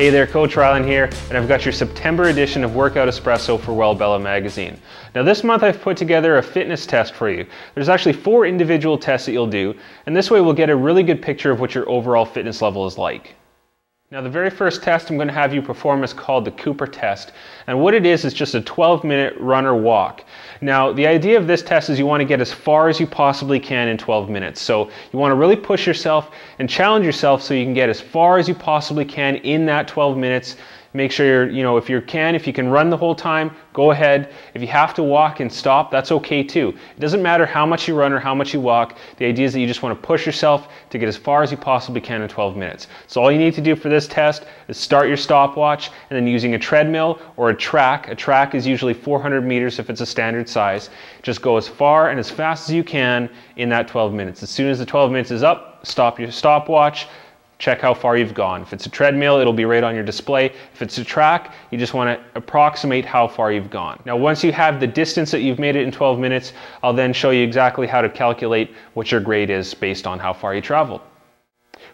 Hey there, Coach Rylan here, and I've got your September edition of Workout Espresso for Wellbella magazine. Now this month I've put together a fitness test for you. There's actually 4 individual tests that you'll do, and this way we'll get a really good picture of what your overall fitness level is like. Now the very first test I'm going to have you perform is called the Cooper test, and what it is just a 12-minute run or walk. Now the idea of this test is you want to get as far as you possibly can in 12 minutes. So you want to really push yourself and challenge yourself so you can get as far as you possibly can in that 12 minutes. Make sure if you can run the whole time, go ahead. If you have to walk and stop, that's okay too. It doesn't matter how much you run or how much you walk. The idea is that you just want to push yourself to get as far as you possibly can in 12 minutes. So all you need to do for this test is start your stopwatch and then using a treadmill or a track. A track is usually 400 meters if it's a standard size. Just go as far and as fast as you can in that 12 minutes. As soon as the 12 minutes is up, stop your stopwatch. Check how far you've gone. If it's a treadmill, it'll be right on your display. If it's a track, you just want to approximate how far you've gone. Now, once you have the distance that you've made it in 12 minutes, I'll then show you exactly how to calculate what your grade is based on how far you traveled.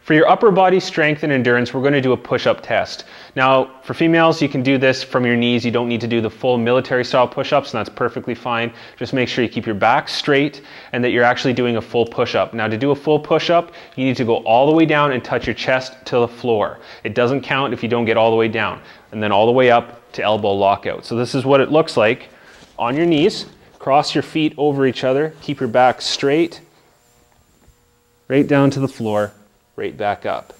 For your upper body strength and endurance, we're going to do a push-up test. Now, for females, you can do this from your knees. You don't need to do the full military-style push-ups, and that's perfectly fine. Just make sure you keep your back straight and that you're actually doing a full push-up. Now, to do a full push-up, you need to go all the way down and touch your chest to the floor. It doesn't count if you don't get all the way down. And then all the way up to elbow lockout. So this is what it looks like on your knees. Cross your feet over each other. Keep your back straight, right down to the floor. Right back up.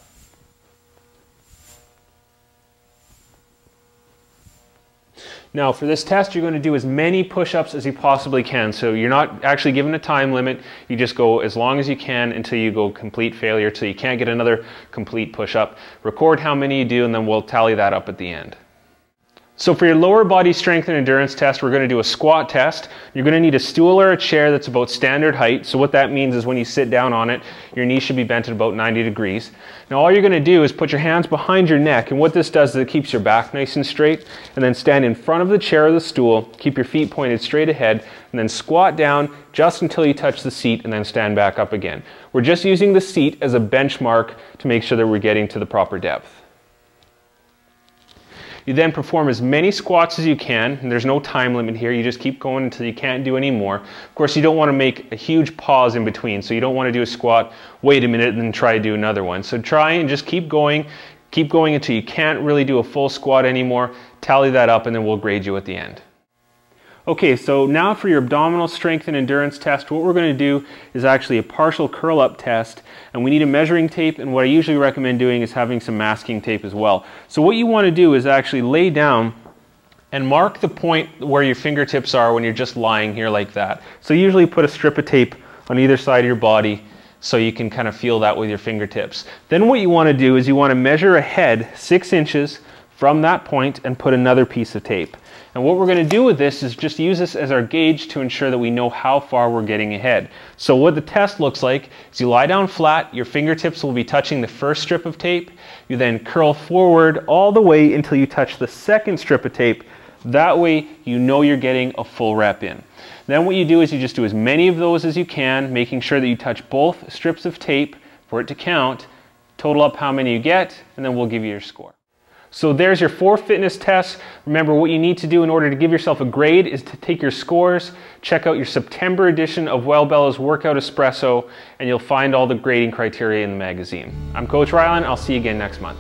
Now for this test, you're going to do as many push-ups as you possibly can. So you're not actually given a time limit. You just go as long as you can until you go complete failure, till you can't get another complete push-up. Record how many you do and then we'll tally that up at the end. So for your lower body strength and endurance test, we're going to do a squat test. You're going to need a stool or a chair that's about standard height. So what that means is when you sit down on it, your knees should be bent at about 90 degrees. Now all you're going to do is put your hands behind your neck, and what this does is it keeps your back nice and straight, and then stand in front of the chair or the stool, keep your feet pointed straight ahead, and then squat down just until you touch the seat and then stand back up again. We're just using the seat as a benchmark to make sure that we're getting to the proper depth. You then perform as many squats as you can, and there's no time limit here. You just keep going until you can't do any more. Of course, you don't want to make a huge pause in between, so you don't want to do a squat, wait a minute, and then try to do another one. So try and just keep going until you can't really do a full squat anymore. Tally that up, and then we'll grade you at the end. Okay, so now for your abdominal strength and endurance test, what we're going to do is actually a partial curl-up test, and we need a measuring tape, and what I usually recommend doing is having some masking tape as well. So what you want to do is actually lay down and mark the point where your fingertips are when you're just lying here like that. So usually put a strip of tape on either side of your body so you can kind of feel that with your fingertips. Then what you want to do is you want to measure ahead 6 inches from that point and put another piece of tape. And what we're going to do with this is just use this as our gauge to ensure that we know how far we're getting ahead. So what the test looks like is you lie down flat, your fingertips will be touching the first strip of tape, you then curl forward all the way until you touch the second strip of tape. That way you know you're getting a full rep in. Then what you do is you just do as many of those as you can, making sure that you touch both strips of tape for it to count, total up how many you get, and then we'll give you your score. So there's your 4 fitness tests. Remember, what you need to do in order to give yourself a grade is to take your scores, check out your September edition of Wellbella's Workout Espresso, and you'll find all the grading criteria in the magazine. I'm Coach Rylan. I'll see you again next month.